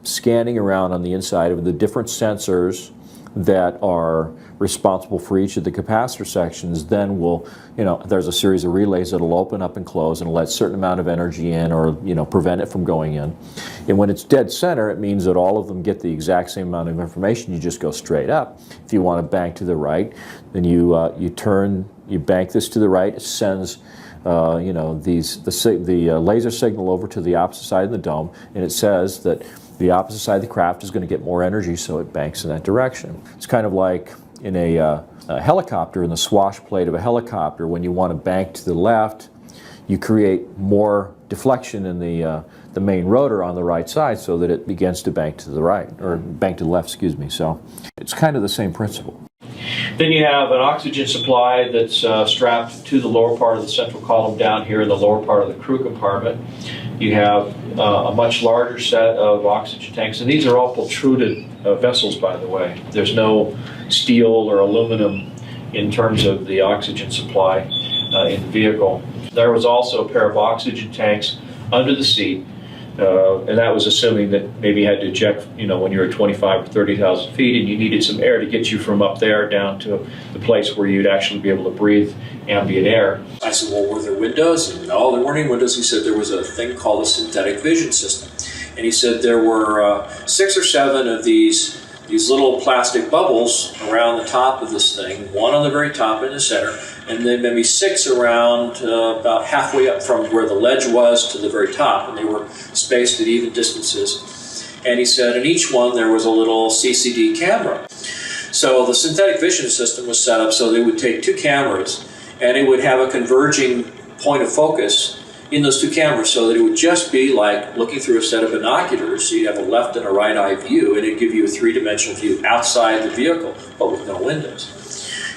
scanning around on the inside of the different sensors that are responsible for each of the capacitor sections. Then there's a series of relays that'll open up and close and let a certain amount of energy in, or prevent it from going in. And when it's dead center, it means that all of them get the exact same amount of information. You just go straight up. If you want to bank to the right, then you bank this to the right. It sends the laser signal over to the opposite side of the dome, and it says that the opposite side of the craft is going to get more energy, so it banks in that direction. It's kind of like in a helicopter, in the swash plate of a helicopter, when you want to bank to the left, you create more deflection in the main rotor on the right side so that it begins to bank to the right, or bank to the left, excuse me. So it's kind of the same principle.
Then you have an oxygen supply that's strapped to the lower part of the central column down here in the lower part of the crew compartment. You have a much larger set of oxygen tanks, and these are all protruded vessels, by the way. There's no steel or aluminum in terms of the oxygen supply in the vehicle. There was also a pair of oxygen tanks under the seat, and that was assuming that maybe you had to eject, when you were at 25 or 30,000 feet, and you needed some air to get you from up there down to the place where you'd actually be able to breathe ambient air.
I said, well, were there windows? And no, there weren't any windows. He said there was a thing called a synthetic vision system. And he said there were 6 or 7 of these little plastic bubbles around the top of this thing, one on the very top in the center, and then maybe 6 around about halfway up from where the ledge was to the very top, and they were spaced at even distances. And he said in each one there was a little CCD camera. So the synthetic vision system was set up so they would take 2 cameras and it would have a converging point of focus in those 2 cameras, so that it would just be like looking through a set of binoculars. So you'd have a left and a right eye view, and it'd give you a 3-dimensional view outside the vehicle, but with no windows.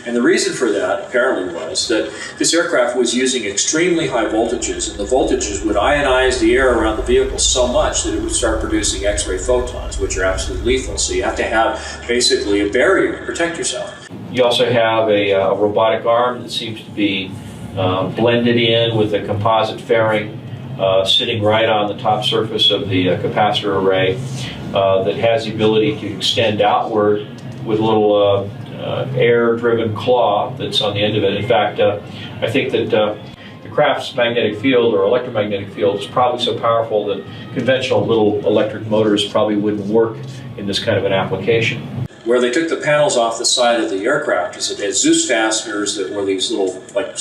And the reason for that, apparently, was that this aircraft was using extremely high voltages, and the voltages would ionize the air around the vehicle so much that it would start producing X-ray photons, which are absolutely lethal. So you have to have basically a barrier to protect yourself.
You also have a robotic arm that seems to be blended in with a composite fairing sitting right on the top surface of the capacitor array that has the ability to extend outward with a little air-driven claw that's on the end of it. In fact, I think that the craft's magnetic field or electromagnetic field is probably so powerful that conventional little electric motors probably wouldn't work in this kind of an application.
Where they took the panels off the side of the aircraft is that they had Zeus fasteners that were these little, like,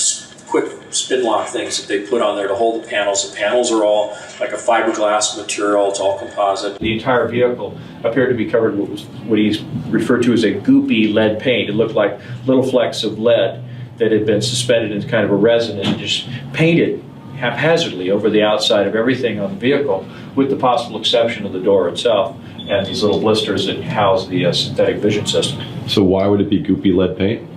quick spin lock things that they put on there to hold the panels. The panels are all like a fiberglass material, it's all composite.
The entire vehicle appeared to be covered with what he's referred to as a goopy lead paint. It looked like little flecks of lead that had been suspended in kind of a resin and just painted haphazardly over the outside of everything on the vehicle, with the possible exception of the door itself and these little blisters that house the synthetic vision system.
So why would it be goopy lead paint?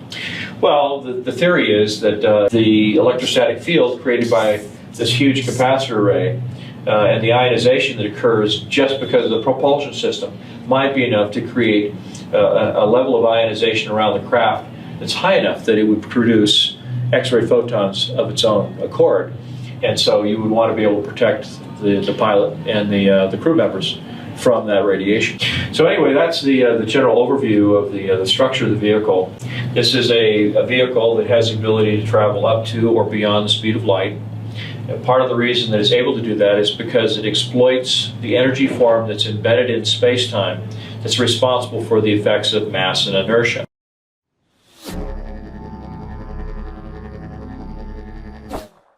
Well, the theory is that the electrostatic field created by this huge capacitor array and the ionization that occurs just because of the propulsion system might be enough to create a level of ionization around the craft that's high enough that it would produce X-ray photons of its own accord. And so you would want to be able to protect the pilot and the crew members from that radiation. So anyway, that's the general overview of the structure of the vehicle. This is a vehicle that has the ability to travel up to or beyond the speed of light. And part of the reason that it's able to do that is because it exploits the energy form that's embedded in space-time that's responsible for the effects of mass and inertia.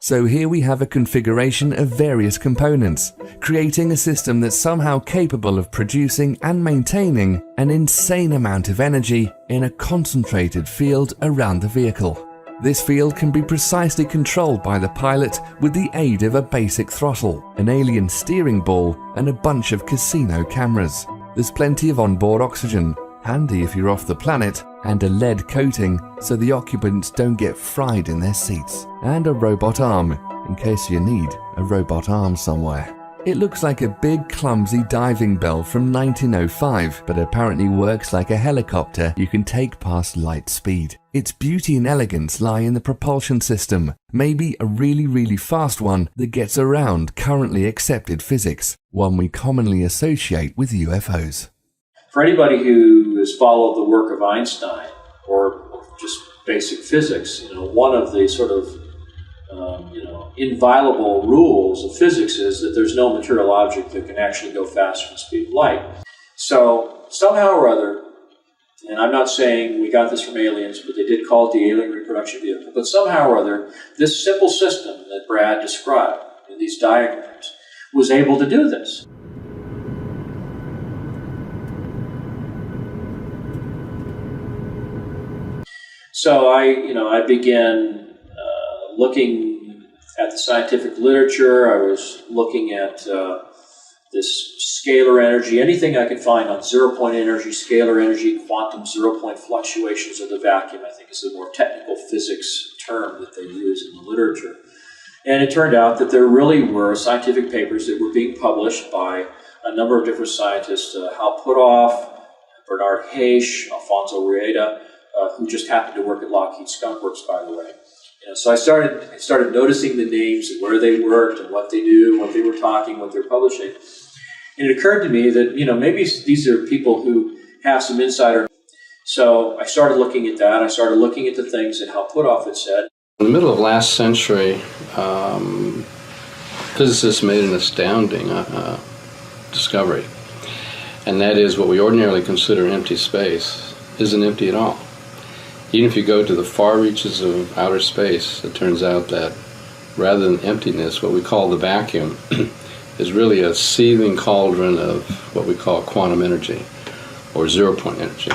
So here we have a configuration of various components, creating a system that's somehow capable of producing and maintaining an insane amount of energy in a concentrated field around the vehicle. This field can be precisely controlled by the pilot with the aid of a basic throttle, an alien steering ball, and a bunch of casino cameras. There's plenty of onboard oxygen, handy if you're off the planet, and a lead coating so the occupants don't get fried in their seats, and a robot arm in case you need a robot arm somewhere. It looks like a big clumsy diving bell from 1905, but apparently works like a helicopter you can take past light speed. Its beauty and elegance lie in the propulsion system, maybe a really fast one that gets around currently accepted physics, one we commonly associate with UFOs.
For anybody who has followed the work of Einstein or just basic physics, one of the sort of inviolable rules of physics is that there's no material object that can actually go faster than the speed of light. So somehow or other, and I'm not saying we got this from aliens, but they did call it the alien reproduction vehicle, but somehow or other, this simple system that Brad described in these diagrams was able to do this. So I began looking at the scientific literature. I was looking at this scalar energy, anything I could find on zero-point energy, scalar energy, quantum zero-point fluctuations of the vacuum, I think is the more technical physics term that they use in the literature. And it turned out that there really were scientific papers that were being published by a number of different scientists, Hal Puthoff, Bernard Hayes, Alfonso Rueda, who just happened to work at Lockheed Skunk Works, by the way. So I started noticing the names and where they worked and what they do, what they were talking, what they were publishing. And it occurred to me that, maybe these are people who have some insider. So I started looking at that. I started looking at the things that Hal Puthoff had said.
In the middle of last century, physicists made an astounding discovery. And that is what we ordinarily consider empty space isn't empty at all. Even if you go to the far reaches of outer space, it turns out that rather than emptiness, what we call the vacuum is really a seething cauldron of what we call quantum energy, or zero-point energy.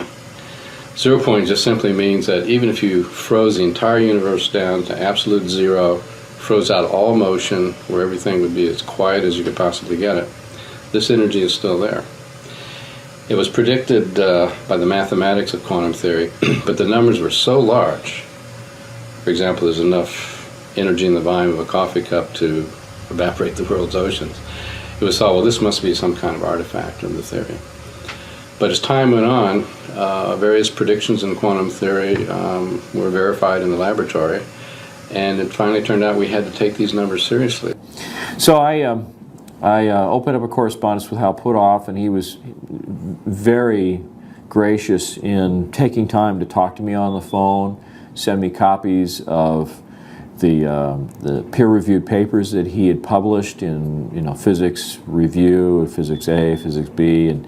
Zero-point just simply means that even if you froze the entire universe down to absolute zero, froze out all motion, where everything would be as quiet as you could possibly get it, this energy is still there. It was predicted by the mathematics of quantum theory, but the numbers were so large. For example, there's enough energy in the volume of a coffee cup to evaporate the world's oceans. It was thought, well, this must be some kind of artifact of the theory. But as time went on, various predictions in quantum theory were verified in the laboratory, and it finally turned out we had to take these numbers seriously.
So I opened up a correspondence with Hal Puthoff, and he was very gracious in taking time to talk to me on the phone, send me copies of the peer-reviewed papers that he had published in Physics Review, Physics A, Physics B, and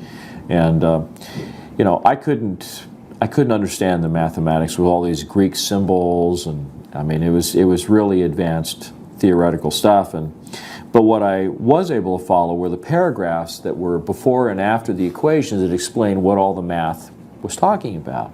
I couldn't understand the mathematics with all these Greek symbols, and I mean it was really advanced theoretical stuff. But what I was able to follow were the paragraphs that were before and after the equations that explained what all the math was talking about.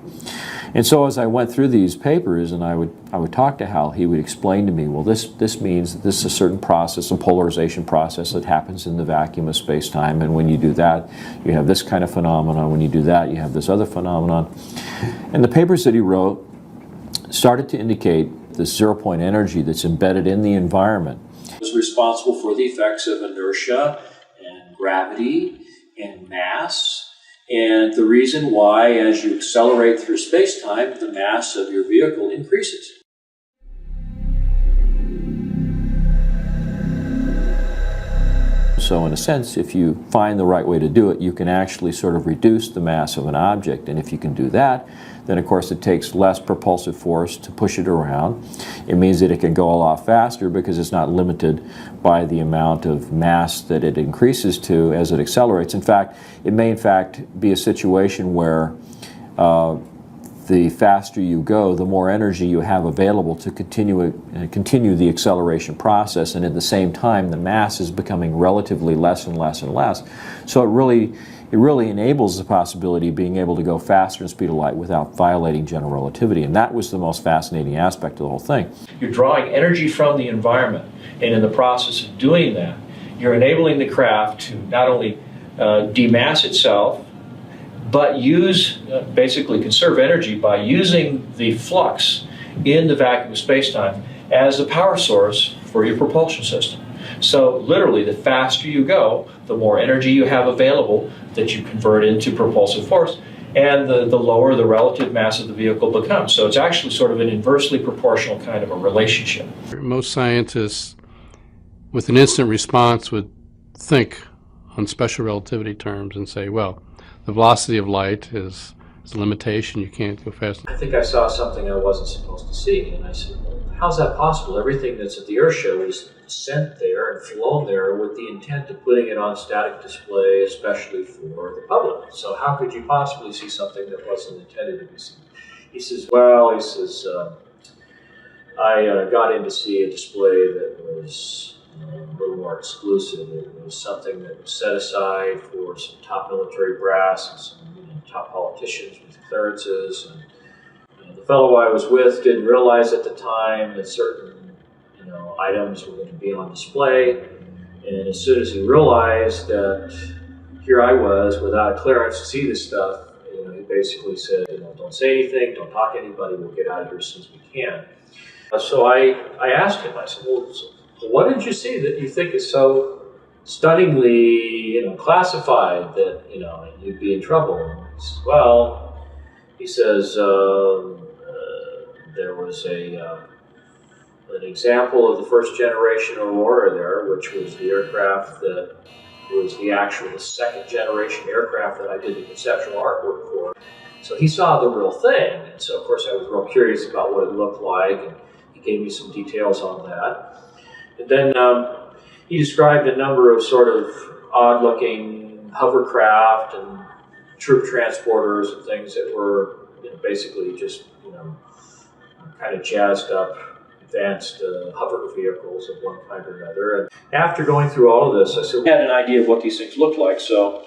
And so as I went through these papers and I would talk to Hal, he would explain to me, well, this means that this is a certain process, a polarization process that happens in the vacuum of space-time, and when you do that, you have this kind of phenomenon. When you do that, you have this other phenomenon. And the papers that he wrote started to indicate this zero-point energy that's embedded in the environment.
Was responsible for the effects of inertia and gravity and mass, and the reason why, as you accelerate through space-time, the mass of your vehicle increases.
So in a sense, if you find the right way to do it, you can actually sort of reduce the mass of an object. And if you can do that, then of course it takes less propulsive force to push it around. It means that it can go a lot faster because it's not limited by the amount of mass that it increases to as it accelerates. In fact, it may in fact be a situation where the faster you go, the more energy you have available to continue the acceleration process, and at the same time the mass is becoming relatively less and less and less. So it really enables the possibility of being able to go faster than the speed of light without violating general relativity, and that was the most fascinating aspect of the whole thing.
You're drawing energy from the environment, and in the process of doing that, you're enabling the craft to not only demass itself, but basically conserve energy by using the flux in the vacuum of space-time as a power source for your propulsion system. So literally, the faster you go, the more energy you have available that you convert into propulsive force, and the lower the relative mass of the vehicle becomes. So it's actually sort of an inversely proportional kind of a relationship.
Most scientists, with an instant response, would think on special relativity terms and say, well, the velocity of light is a limitation. You can't go fast.
I think I saw something I wasn't supposed to see, and I said, well, how's that possible? Everything that's at the Earth show is sent there and flown there with the intent of putting it on static display, especially for the public. So how could you possibly see something that wasn't intended to be seen? He says, well, I got in to see a display that was a little more exclusive. It was something that was set aside for some top military brass and some top politicians with clearances. And the fellow I was with didn't realize at the time that certain items were going to be on display, and as soon as he realized that here I was without a clearance to see this stuff, he basically said, don't say anything, don't talk to anybody, we'll get out of here as soon as we can. So I asked him, I said, well, what did you see that you think is so stunningly classified that you'd be in trouble? And he says, well, he says there was an example of the first generation Aurora there, which was the aircraft that was the second generation aircraft that I did the conceptual artwork for. So he saw the real thing, and so of course I was real curious about what it looked like, and he gave me some details on that. And then he described a number of sort of odd-looking hovercraft and troop transporters and things that were basically just kind of jazzed up advanced hover vehicles of one kind or another. And after going through all of this, I still had an idea of what these things looked like. So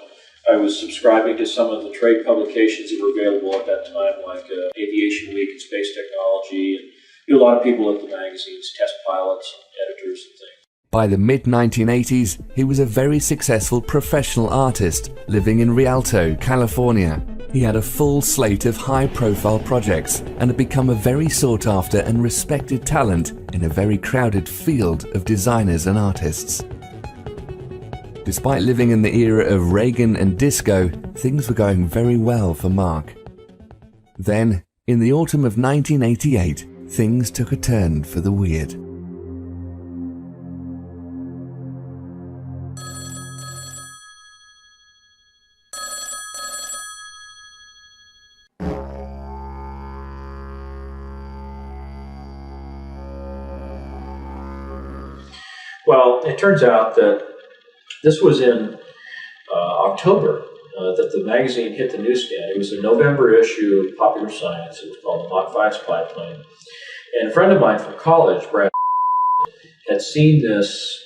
I was subscribing to some of the trade publications that were available at that time, like Aviation Week and Space Technology, and a lot of people at the magazines, test pilots, editors, and things.
By the mid-1980s, he was a very successful professional artist living in Rialto, California. He had a full slate of high-profile projects and had become a very sought-after and respected talent in a very crowded field of designers and artists. Despite living in the era of Reagan and disco, things were going very well for Mark. Then, in the autumn of 1988, things took a turn for the weird.
Well, it turns out that this was in October that the magazine hit the newsstand. It was a November issue of Popular Science. It was called the Mach 5 Spy Plane. And a friend of mine from college, Brad, had seen this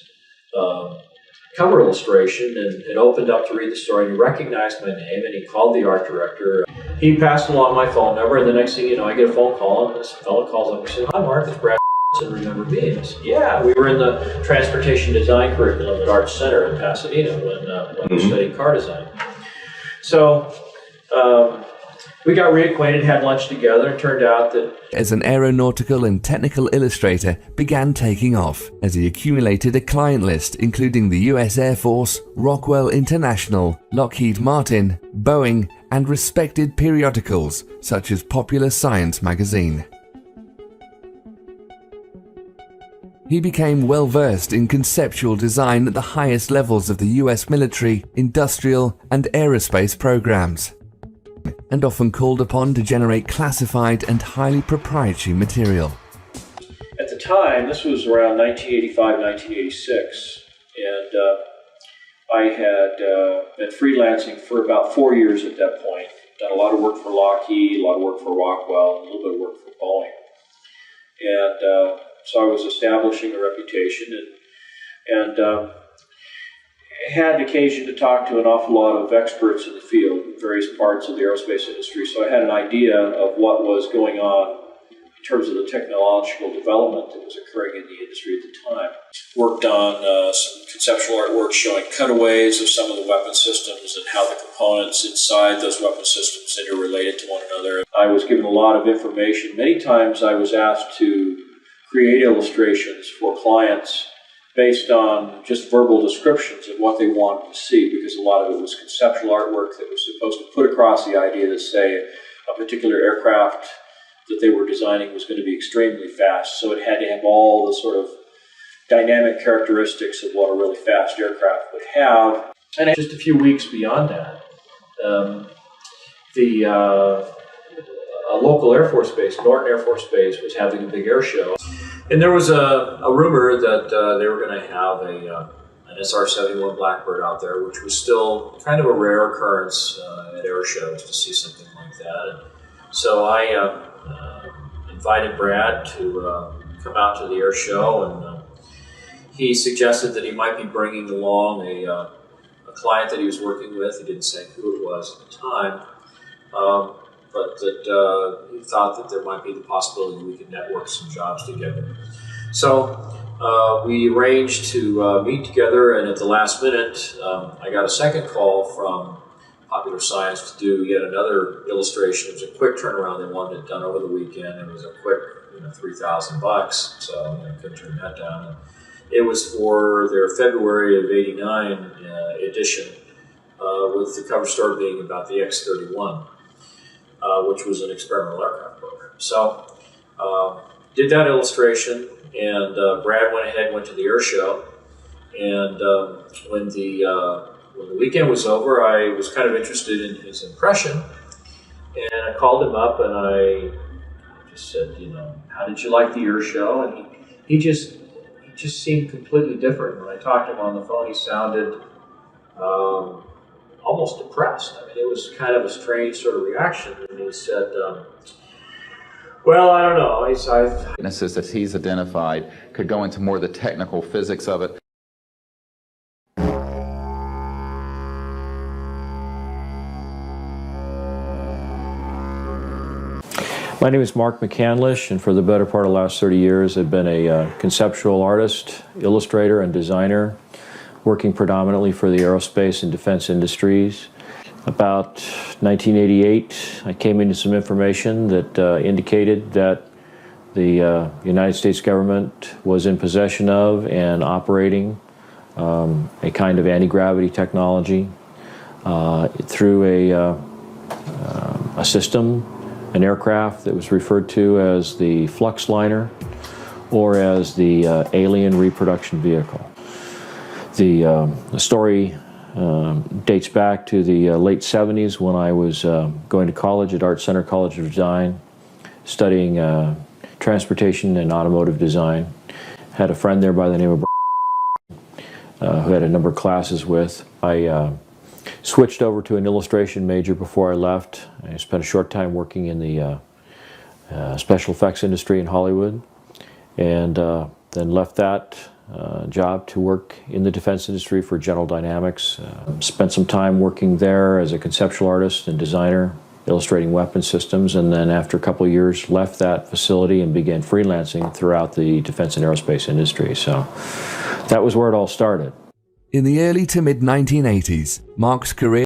cover illustration and had opened up to read the story, and he recognized my name, and he called the art director. He passed along my phone number, and the next thing you know, I get a phone call, and this fellow calls up and says, "Hi, Mark, it's Brad. And remember me?" And I said, "Yeah, we were in the transportation design curriculum at Arts Center in Pasadena when we studied car design." So we got reacquainted, had lunch together, and turned out that
as an aeronautical and technical illustrator began taking off as he accumulated a client list including the US Air Force, Rockwell International, Lockheed Martin, Boeing, and respected periodicals such as Popular Science magazine. He became well-versed in conceptual design at the highest levels of the US military, industrial, and aerospace programs, and often called upon to generate classified and highly proprietary material.
at the time, this was around 1985, 1986, and I had been freelancing for about 4 years at that point. Done a lot of work for Lockheed, a lot of work for Rockwell, and a little bit of work for Boeing. And so I was establishing a reputation and had occasion to talk to an awful lot of experts in the field in various parts of the aerospace industry. So I had an idea of what was going on in terms of the technological development that was occurring in the industry at the time. Worked on some conceptual artwork showing cutaways of some of the weapon systems and how the components inside those weapon systems interrelated to one another. I was given a lot of information. Many times I was asked to create illustrations for clients based on just verbal descriptions of what they wanted to see, because a lot of it was conceptual artwork that was supposed to put across the idea that, say, a particular aircraft that they were designing was going to be extremely fast, so it had to have all the sort of dynamic characteristics of what a really fast aircraft would have. And just a few weeks beyond that, a local Air Force base, Norton Air Force Base, was having a big air show. And there was a rumor that they were going to have an SR-71 Blackbird out there, which was still kind of a rare occurrence at air shows to see something like that. And so I invited Brad to come out to the air show, and he suggested that he might be bringing along a client that he was working with. He didn't say who it was at the time. but that he thought that there might be the possibility we could network some jobs together. So we arranged to meet together, and at the last minute, I got a second call from Popular Science to do yet another illustration. It was a quick turnaround. They wanted it done over the weekend. It was a quick, $3,000, so I couldn't turn that down. And it was for their February of '89 edition, with the cover story being about the X-31, which was an experimental aircraft program. So did that illustration, and Brad went ahead and went to the air show. And when the weekend was over, I was kind of interested in his impression, and I called him up and I just said, how did you like the air show? And he just seemed completely different. When I talked to him on the phone, he sounded almost depressed. I mean, it was kind of a strange sort of reaction. And he said, well, I don't know.
Witnesses that he's identified could go into more of the technical physics of it.
My name is Mark McCandlish, and for the better part of the last 30 years, I've been a conceptual artist, illustrator, and designer, working predominantly for the aerospace and defense industries. About 1988, I came into some information that indicated that the United States government was in possession of and operating a kind of anti-gravity technology through a system, an aircraft that was referred to as the flux liner or as the alien reproduction vehicle. The story dates back to the late 70s when I was going to college at Art Center College of Design, studying transportation and automotive design. Had a friend there by the name of who had a number of classes with. I switched over to an illustration major before I left. I spent a short time working in the special effects industry in Hollywood, and then left that job to work in the defense industry for General Dynamics. Spent some time working there as a conceptual artist and designer, illustrating weapon systems, and then after a couple of years left that facility and began freelancing throughout the defense and aerospace industry. So that was where it all started.
In the early to mid-1980s, Mark's career